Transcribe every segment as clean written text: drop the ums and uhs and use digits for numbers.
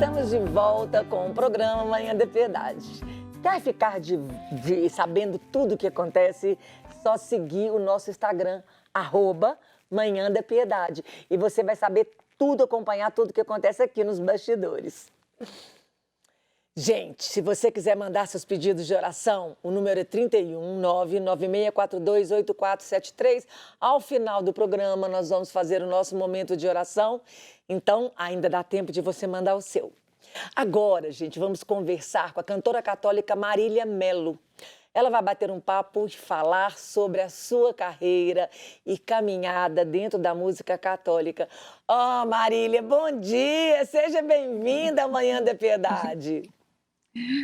estamos de volta com o programa Manhã de Piedade. Quer ficar sabendo tudo o que acontece? Só seguir o nosso Instagram, @Manhã de Piedade. E você vai saber tudo, acompanhar tudo o que acontece aqui nos bastidores. Gente, se você quiser mandar seus pedidos de oração, o número é 31 99642 8473. Ao final do programa, nós vamos fazer o nosso momento de oração. Então, ainda dá tempo de você mandar o seu. Agora, gente, vamos conversar com a cantora católica Marília Melo. Ela vai bater um papo e falar sobre a sua carreira e caminhada dentro da música católica. Oh, Marília, bom dia! Seja bem-vinda ao Manhã da Piedade.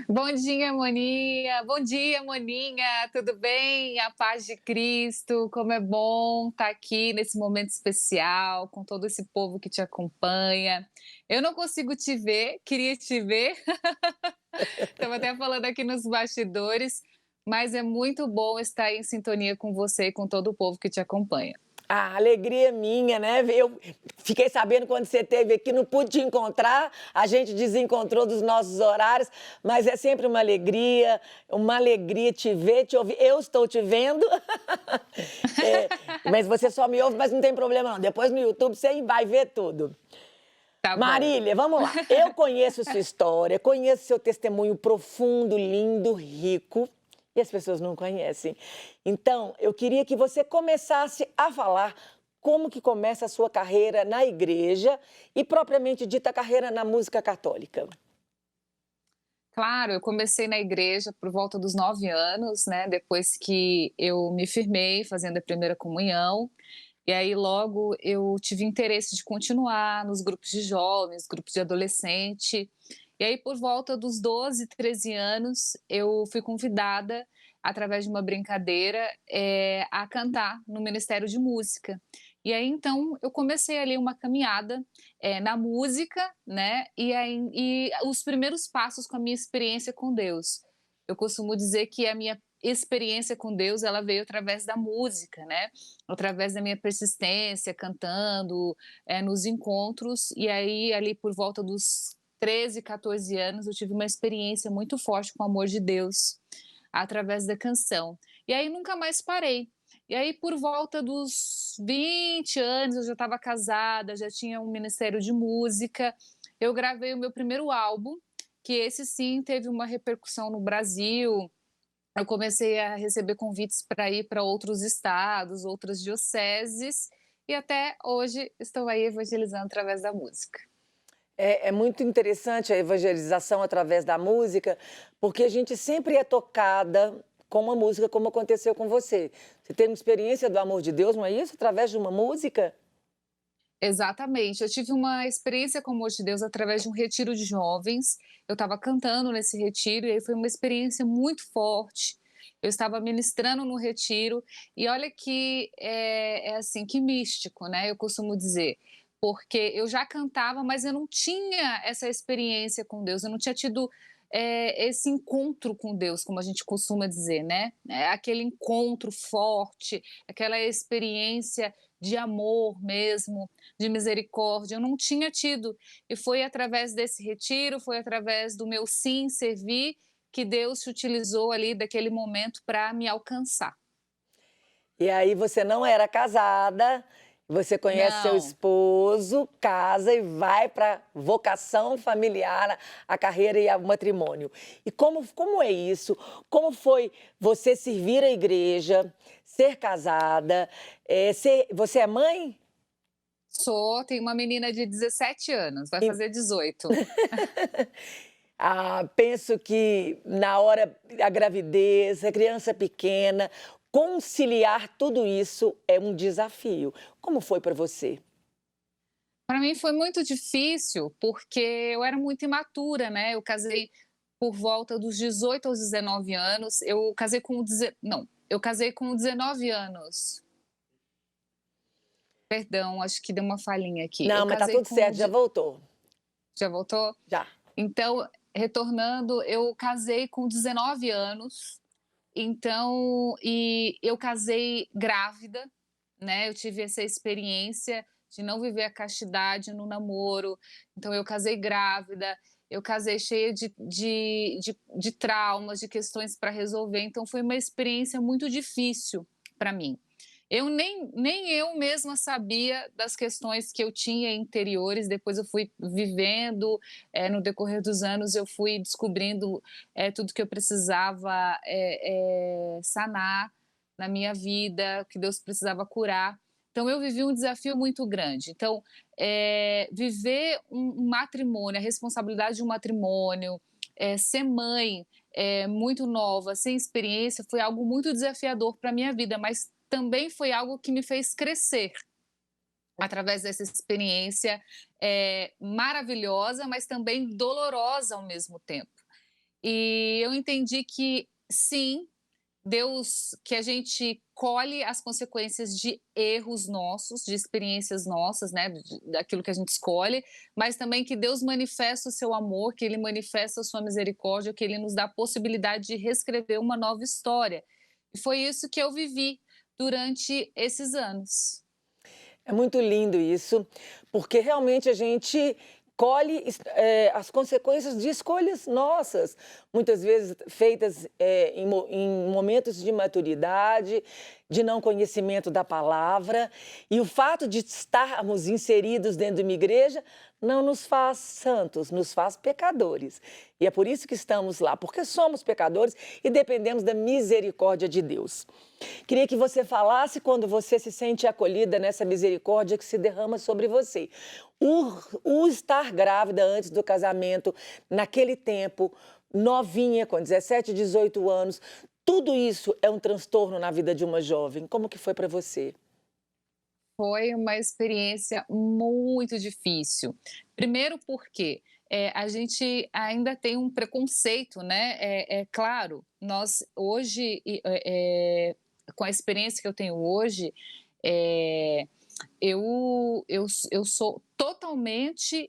Bom dia, Moninha. Bom dia, Moninha. Tudo bem? A paz de Cristo. Como é bom estar aqui nesse momento especial, com todo esse povo que te acompanha. Eu não consigo te ver, queria te ver. Estava até falando aqui nos bastidores, mas é muito bom estar em sintonia com você e com todo o povo que te acompanha. A alegria é minha, né? Eu fiquei sabendo quando você esteve aqui, não pude te encontrar, a gente desencontrou dos nossos horários, mas é sempre uma alegria te ver, te ouvir. Eu estou te vendo, mas você só me ouve, mas não tem problema não. Depois no YouTube você vai ver tudo. Tá bom. Marília, vamos lá. Eu conheço sua história, conheço seu testemunho profundo, lindo, rico. E as pessoas não conhecem. Então, eu queria que você começasse a falar como que começa a sua carreira na igreja e, propriamente dita, a carreira na música católica. Claro, eu comecei na igreja por volta dos 9 anos, né? Depois que eu me firmei fazendo a primeira comunhão. E aí logo eu tive interesse de continuar nos grupos de jovens, grupos de adolescente. E aí por volta dos 12, 13 anos, eu fui convidada, através de uma brincadeira, a cantar no Ministério de Música. E aí então eu comecei ali uma caminhada, na música, né, e os primeiros passos com a minha experiência com Deus. Eu costumo dizer que a minha experiência com Deus, ela veio através da música, né, através da minha persistência cantando, nos encontros, e aí ali por volta dos 13, 14 anos eu tive uma experiência muito forte com o amor de Deus, através da canção. E aí nunca mais parei. E aí por volta dos 20 anos eu já estava casada, já tinha um ministério de música, eu gravei o meu primeiro álbum, que esse sim teve uma repercussão no Brasil. Eu comecei a receber convites para ir para outros estados, outras dioceses, e até hoje estou aí evangelizando através da música. É muito interessante a evangelização através da música, porque a gente sempre é tocada com uma música, como aconteceu com você. Você teve uma experiência do amor de Deus, não é isso? Através de uma música? Exatamente, eu tive uma experiência com o amor de Deus através de um retiro de jovens, eu estava cantando nesse retiro e aí foi uma experiência muito forte, eu estava ministrando no retiro e olha que é assim, que místico, né, eu costumo dizer, porque eu já cantava, mas eu não tinha essa experiência com Deus, eu não tinha tido esse encontro com Deus, como a gente costuma dizer, né, aquele encontro forte, aquela experiência de amor mesmo, de misericórdia, eu não tinha tido. E foi através desse retiro, foi através do meu sim servir, que Deus se utilizou ali daquele momento para me alcançar. E aí você não era casada, você conhece seu Não, esposo, casa e vai para vocação familiar, a carreira e o matrimônio. E como é isso? Como foi você servir a igreja, ser casada, você é mãe? tenho uma menina de 17 anos, vai fazer 18. Penso que na hora da gravidez, a criança pequena, conciliar tudo isso é um desafio. Como foi para você? Para mim foi muito difícil, porque eu era muito imatura, né, eu casei por volta dos 18 aos 19 anos, eu casei com não, eu casei com 19 anos. Perdão, acho que deu uma falhinha aqui. Eu Não, mas tá casei tudo com certo, já de voltou. Já voltou? Já. Então, retornando, eu casei com 19 anos, então e eu casei grávida, né, eu tive essa experiência de não viver a castidade no namoro. Então eu casei grávida, eu casei cheia de traumas, de questões para resolver, então foi uma experiência muito difícil para mim. Eu nem eu mesma sabia das questões que eu tinha interiores, depois eu fui vivendo, no decorrer dos anos eu fui descobrindo, tudo que eu precisava, sanar na minha vida, que Deus precisava curar. Então eu vivi um desafio muito grande. Então, viver um matrimônio, a responsabilidade de um matrimônio, ser mãe, muito nova, sem experiência, foi algo muito desafiador para minha vida, mas também foi algo que me fez crescer através dessa experiência, maravilhosa, mas também dolorosa ao mesmo tempo. E eu entendi que sim, Deus, que a gente colhe as consequências de erros nossos, de experiências nossas, né, daquilo que a gente escolhe, mas também que Deus manifesta o seu amor, que Ele manifesta a sua misericórdia, que Ele nos dá a possibilidade de reescrever uma nova história. E foi isso que eu vivi durante esses anos. É muito lindo isso, porque realmente a gente colhe as consequências de escolhas nossas, muitas vezes feitas em momentos de maturidade, de não conhecimento da palavra, e o fato de estarmos inseridos dentro de uma igreja não nos faz santos, nos faz pecadores. E é por isso que estamos lá, porque somos pecadores e dependemos da misericórdia de Deus. Queria que você falasse quando você se sente acolhida nessa misericórdia que se derrama sobre você. O estar grávida antes do casamento, naquele tempo, novinha, com 17, 18 anos, tudo isso é um transtorno na vida de uma jovem. Como que foi para você? Foi uma experiência muito difícil. Primeiro porque, a gente ainda tem um preconceito, né, é claro, nós hoje com a experiência que eu tenho hoje, eh, eu sou totalmente,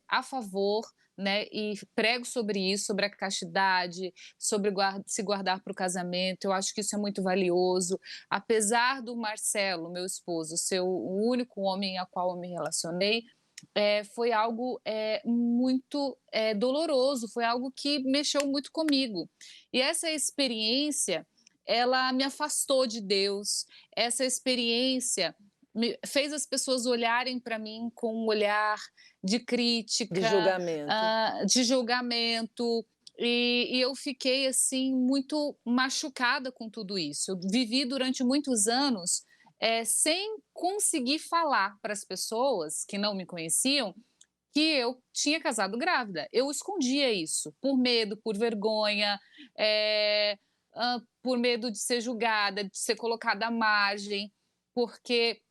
a favor, né, e prego sobre isso, sobre a castidade, sobre se guardar para o casamento, eu acho que isso é muito valioso. Apesar do Marcelo, meu esposo, ser o único homem a qual eu me relacionei, foi algo, muito, doloroso, foi algo que mexeu muito comigo. E essa experiência, ela me afastou de Deus, essa experiência fez as pessoas olharem para mim com um olhar de De crítica, julgamento. de julgamento, e eu fiquei assim muito machucada com tudo isso. Eu vivi durante muitos anos sem conseguir falar para as pessoas que não me conheciam que eu tinha casado grávida. Eu escondia isso por medo, por vergonha, por medo de ser julgada, de ser colocada à margem, porque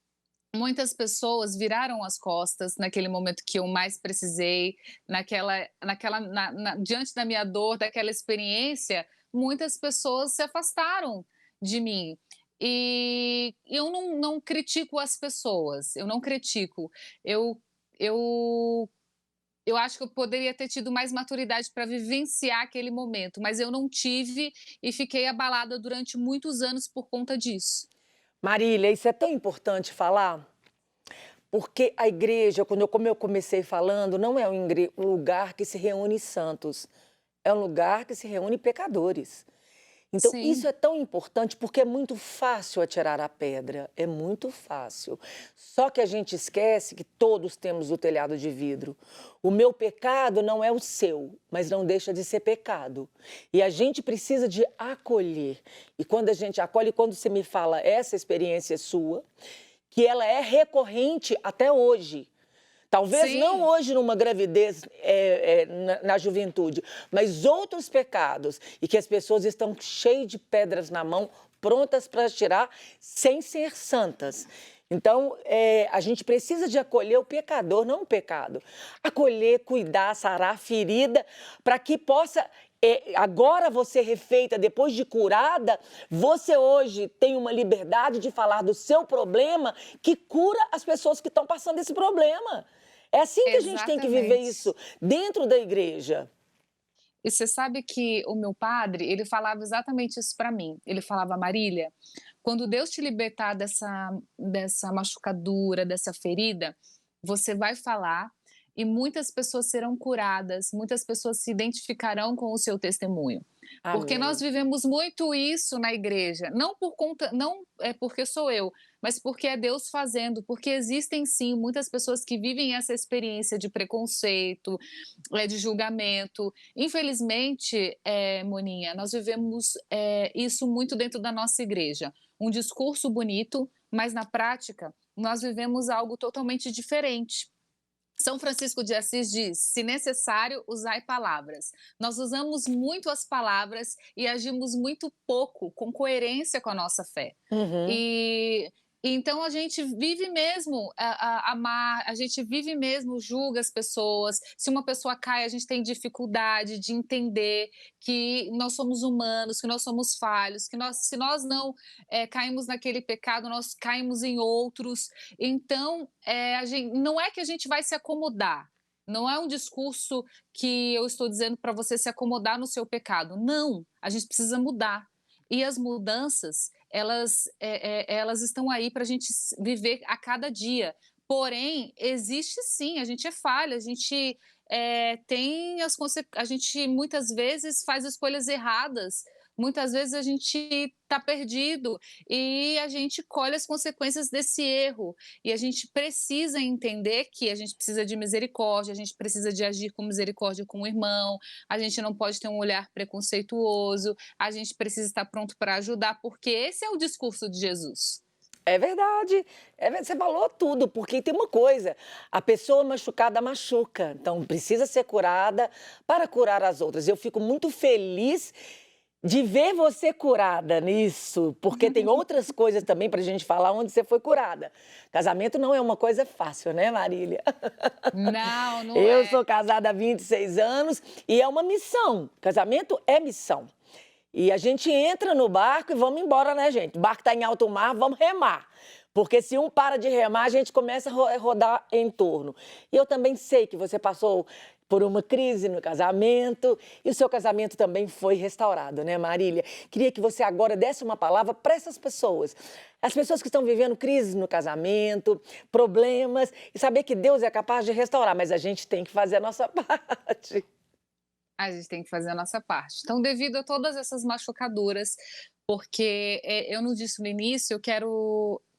muitas pessoas viraram as costas naquele momento que eu mais precisei, diante da minha dor, daquela experiência, muitas pessoas se afastaram de mim. E eu não critico as pessoas, eu não critico. Eu eu eu acho que eu poderia ter tido mais maturidade para vivenciar aquele momento, mas eu não tive e fiquei abalada durante muitos anos por conta disso. Marília, isso é tão importante falar, porque a igreja, como eu comecei falando, não é um lugar que se reúne santos, é um lugar que se reúne pecadores. Então, isso Sim, é tão importante porque é muito fácil atirar a pedra, é muito fácil. Só que a gente esquece que todos temos o telhado de vidro. O meu pecado não é o seu, mas não deixa de ser pecado. E a gente precisa de acolher. E quando a gente acolhe, quando você me fala essa experiência é sua, que ela é recorrente até hoje. Talvez não sim. hoje numa gravidez na juventude, mas outros pecados e que as pessoas estão cheias de pedras na mão, prontas para tirar, sem ser santas. Então, a gente precisa de acolher o pecador, não o pecado. Acolher, cuidar, sarar a ferida, para que possa, agora você refeita, depois de curada, você hoje tem uma liberdade de falar do seu problema que cura as pessoas que estão passando esse problema. É assim que a gente tem que viver Exatamente. isso dentro da igreja. E você sabe que o meu padre, ele falava exatamente isso para mim. Ele falava: "Marília, Quando Deus te libertar dessa machucadura, dessa ferida, você vai falar e muitas pessoas serão curadas, muitas pessoas se identificarão com o seu testemunho. Porque nós Amém. vivemos muito isso na igreja, não por conta, não é porque sou eu, mas porque é Deus fazendo, porque existem sim muitas pessoas que vivem essa experiência de preconceito, de julgamento. Infelizmente, Moninha, nós vivemos isso muito dentro da nossa igreja. Um discurso bonito, mas na prática nós vivemos algo totalmente diferente. São Francisco de Assis diz: se necessário, usai palavras. Nós usamos muito as palavras e agimos muito pouco com coerência com a nossa fé. Uhum. E então a gente vive mesmo amar, a gente vive mesmo, julga as pessoas. Se uma pessoa cai, a gente tem dificuldade de entender que nós somos humanos, que nós somos falhos, que se nós não caímos naquele pecado, nós caímos em outros. Então, não é que a gente vai se acomodar. Não é um discurso que eu estou dizendo para você se acomodar no seu pecado. Não, a gente precisa mudar. E as mudanças, elas estão aí para a gente viver a cada dia. Porém, existe sim, a gente é falha, a gente tem a gente muitas vezes faz escolhas erradas, muitas vezes a gente está perdido e a gente colhe as consequências desse erro. E a gente precisa entender que a gente precisa de misericórdia, a gente precisa de agir com misericórdia com o irmão, a gente não pode ter um olhar preconceituoso, a gente precisa estar pronto para ajudar, porque esse é o discurso de Jesus. É verdade. Você falou tudo, porque tem uma coisa, a pessoa machucada machuca, então precisa ser curada para curar as outras. Eu fico muito feliz de ver você curada nisso, porque tem outras coisas também para a gente falar onde você foi curada. Casamento não é uma coisa fácil, né, Marília? Não, não Eu é. sou casada há 26 anos e é uma missão. Casamento é missão. E a gente entra no barco e vamos embora, né, gente? O barco está em alto mar, vamos remar. Porque se um para de remar, a gente começa a rodar em torno. E eu também sei que você passou por uma crise no casamento e o seu casamento também foi restaurado, né, Marília? Queria que você agora desse uma palavra para essas pessoas. As pessoas que estão vivendo crise no casamento, problemas, e saber que Deus é capaz de restaurar, mas a gente tem que fazer a nossa parte. A gente tem que fazer a nossa parte. Então, devido a todas essas machucaduras, porque eu não disse no início, eu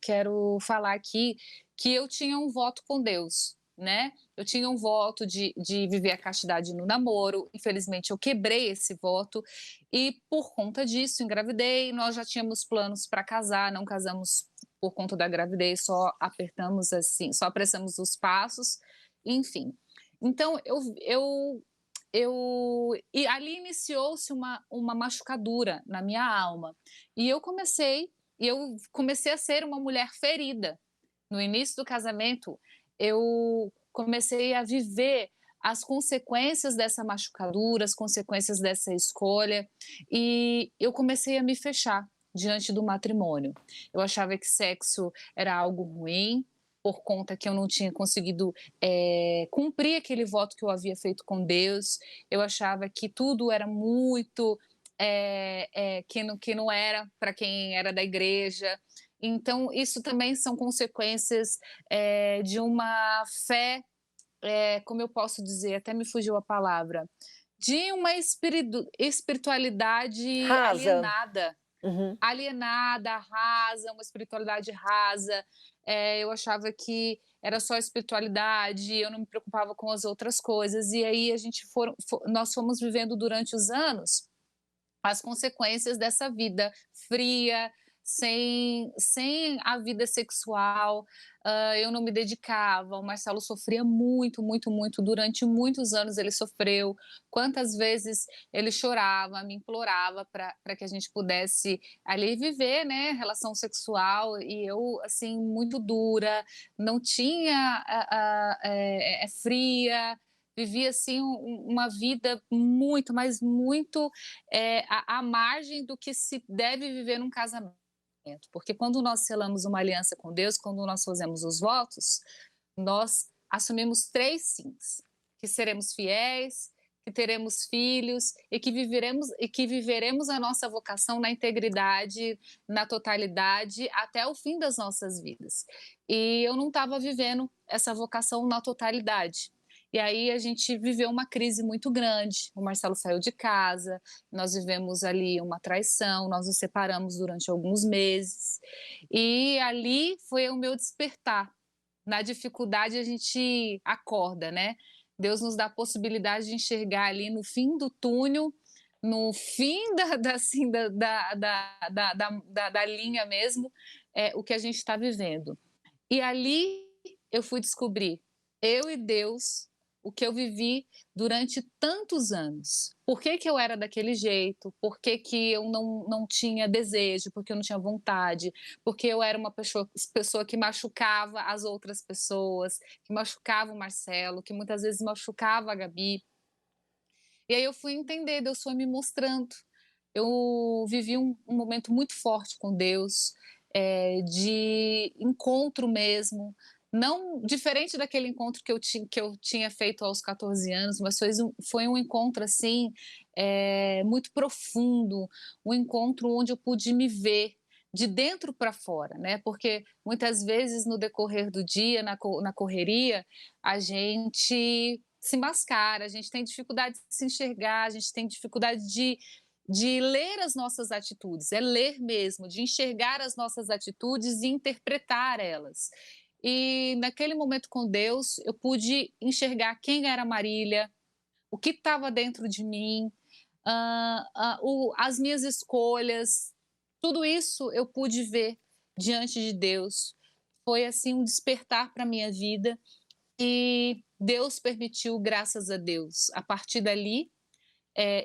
quero falar aqui que eu tinha um voto com Deus, né? Eu tinha um voto de viver a castidade no namoro. Infelizmente, eu quebrei esse voto e, por conta disso, engravidei. Nós já tínhamos planos para casar, não casamos por conta da gravidez, só apertamos assim, só apressamos os passos, enfim. Então, e ali iniciou-se uma machucadura na minha alma. E eu comecei a ser uma mulher ferida. No início do casamento, eu comecei a viver as consequências dessa machucadura, as consequências dessa escolha, e eu comecei a me fechar diante do matrimônio. Eu achava que sexo era algo ruim, por conta que eu não tinha conseguido cumprir aquele voto que eu havia feito com Deus. Eu achava que tudo era muito que não era para quem era da igreja. Então, isso também são consequências de uma fé, como eu posso dizer, até me fugiu a palavra, de uma espiritualidade Rasa. Uhum. alienada, rasa, uma espiritualidade rasa. Eu achava que era só espiritualidade, eu não me preocupava com as outras coisas. E aí nós fomos vivendo durante os anos as consequências dessa vida fria, sem a vida sexual. Eu não me dedicava, o Marcelo sofria muito, muito, muito, durante muitos anos ele sofreu. Quantas vezes ele chorava, me implorava para que a gente pudesse ali viver, né, relação sexual, e eu, assim, muito dura, não tinha, fria, vivia, assim, uma vida muito, mas muito à margem do que se deve viver num casamento. Porque quando nós selamos uma aliança com Deus, quando nós fazemos os votos, nós assumimos 3 sims: que seremos fiéis, que teremos filhos e que viveremos a nossa vocação na integridade, na totalidade, até o fim das nossas vidas. E eu não estava vivendo essa vocação na totalidade. E aí a gente viveu uma crise muito grande. O Marcelo saiu de casa, nós vivemos ali uma traição, nós nos separamos durante alguns meses. E ali foi o meu despertar. Na dificuldade a gente acorda, né? Deus nos dá a possibilidade de enxergar ali no fim do túnel, no fim assim, da linha mesmo, o que a gente está vivendo. E ali eu fui descobrir, eu e Deus, o que eu vivi durante tantos anos. Por que que eu era daquele jeito? Por que que eu não tinha desejo? Por que eu não tinha vontade? Porque eu era uma pessoa que machucava as outras pessoas, que machucava o Marcelo, que muitas vezes machucava a Gabi. E aí eu fui entender, Deus foi me mostrando. Eu vivi um momento muito forte com Deus, de encontro mesmo, não diferente daquele encontro que eu tinha feito aos 14 anos, mas foi um encontro assim, muito profundo, um encontro onde eu pude me ver de dentro para fora, né? Porque muitas vezes no decorrer do dia, na correria, a gente se mascara, a gente tem dificuldade de se enxergar, a gente tem dificuldade de ler as nossas atitudes, é ler mesmo, de enxergar as nossas atitudes e interpretar elas. E naquele momento com Deus, eu pude enxergar quem era Marília, o que estava dentro de mim, as minhas escolhas, tudo isso eu pude ver diante de Deus. Foi assim um despertar para a minha vida e Deus permitiu, graças a Deus, a partir dali,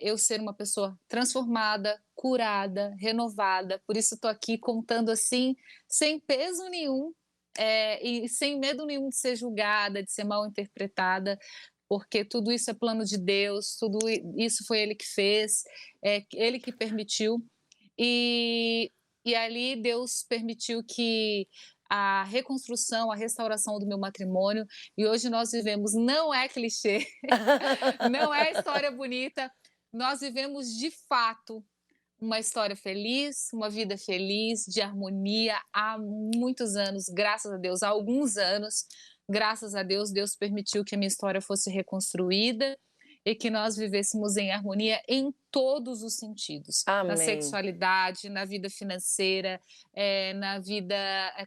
eu ser uma pessoa transformada, curada, renovada. Por isso estou aqui contando assim, sem peso nenhum, e sem medo nenhum de ser julgada, de ser mal interpretada, porque tudo isso é plano de Deus, isso foi Ele que fez, Ele que permitiu. E, e ali Deus permitiu que a reconstrução, a restauração do meu matrimônio, e hoje nós vivemos, não é clichê, não é história bonita, nós vivemos de fato uma história feliz, uma vida feliz, de harmonia há muitos anos, graças a Deus, há alguns anos, graças a Deus, Deus permitiu que a minha história fosse reconstruída e que nós vivêssemos em harmonia em todos os sentidos, na Amém. sexualidade, na vida financeira, na vida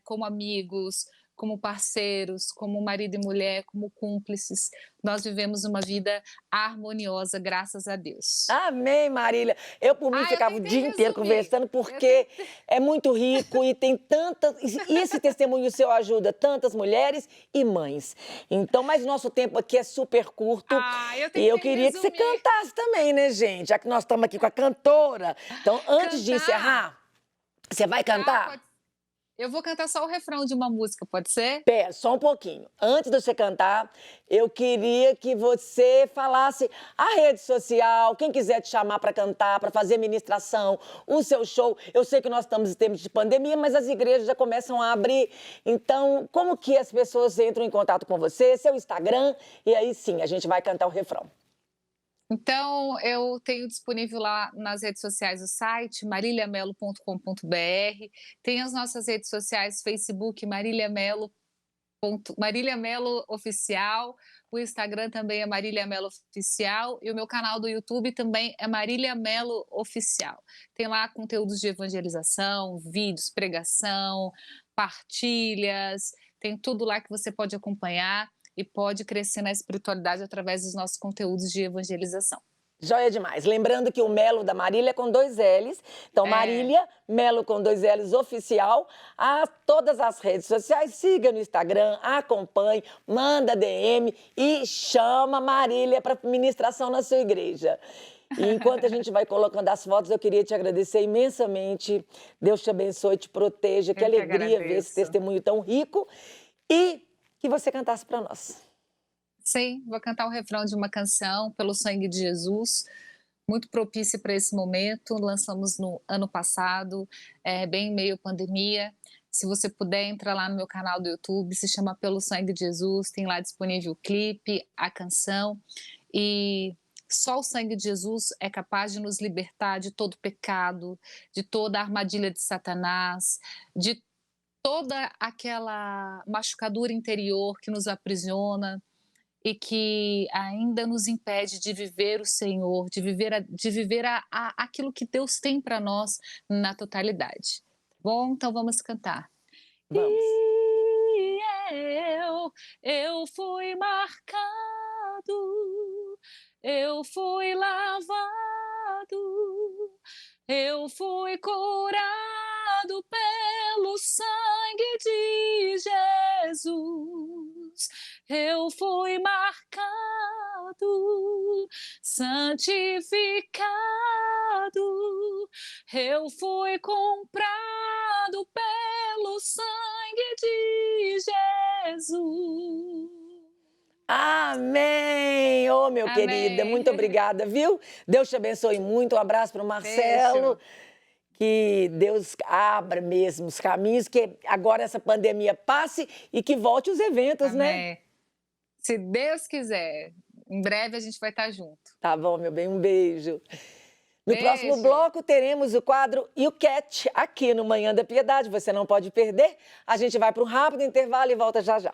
como amigos, como parceiros, como marido e mulher, como cúmplices. Nós vivemos uma vida harmoniosa, graças a Deus. Amém, Marília. Eu, por mim, Ah, eu ficava o tentei dia inteiro resumir. conversando, Eu porque tentei. é muito rico e tem tantas. E esse testemunho seu ajuda tantas mulheres e mães. Então, mas nosso tempo aqui é super curto Ah, eu e eu tentei queria que você resumir. cantasse também, né, gente? Já que nós estamos aqui com a cantora. Então, antes de Cantar? encerrar, você vai Tá, cantar? eu vou cantar só o refrão de uma música, pode ser? Pera, só um pouquinho. Antes de você cantar, eu queria que você falasse a rede social, quem quiser te chamar para cantar, para fazer ministração, o seu show. Eu sei que nós estamos em tempos de pandemia, mas as igrejas já começam a abrir. Então, como que as pessoas entram em contato com você, seu Instagram, e aí sim, a gente vai cantar o refrão. Então, eu tenho disponível lá nas redes sociais o site mariliamelo.com.br, tem as nossas redes sociais, Facebook Marília Melo Oficial, o Instagram também é Marília Melo Oficial e o meu canal do YouTube também é Marília Melo Oficial. Tem lá conteúdos de evangelização, vídeos, pregação, partilhas, tem tudo lá que você pode acompanhar e pode crescer na espiritualidade através dos nossos conteúdos de evangelização. Joia demais. Lembrando que o Melo da Marília é com 2 L's. Então, É, Marília, Melo com 2 L's oficial. A todas as redes sociais, siga no Instagram, acompanhe, manda DM e chama Marília para ministração na sua igreja. E enquanto a gente vai colocando as fotos, eu queria te agradecer imensamente. Deus te abençoe, te proteja. Que eu que alegria ver esse agradeço. testemunho tão rico. E que você cantasse para nós. Sim, vou cantar o refrão de uma canção, Pelo Sangue de Jesus, muito propícia para esse momento. Lançamos no ano passado, bem em meio à pandemia. Se você puder, entra lá no meu canal do YouTube, se chama Pelo Sangue de Jesus, tem lá disponível o clipe, a canção. E Só o sangue de Jesus é capaz de nos libertar de todo pecado, de toda a armadilha de Satanás, de toda aquela machucadura interior que nos aprisiona e que ainda nos impede de viver o Senhor, de viver aquilo que Deus tem para nós na totalidade. Bom, então vamos cantar. Vamos. E eu fui marcado, eu fui lavado, eu fui curado pelo sangue de Jesus. Eu fui marcado, santificado, eu fui comprado pelo sangue de Jesus. Amém! Ô, meu querida, Amém. muito obrigada, viu? Deus te abençoe muito. Um abraço para o Marcelo. Beijo. Que Deus abra mesmo os caminhos, que agora essa pandemia passe e que volte os eventos, né? Amém. Se Deus quiser, em breve a gente vai estar junto. Tá bom, meu bem, um beijo. No próximo Beijo. bloco teremos o quadro E o Cat aqui no Manhã da Piedade. Você não pode perder. A gente vai para um rápido intervalo e volta já já.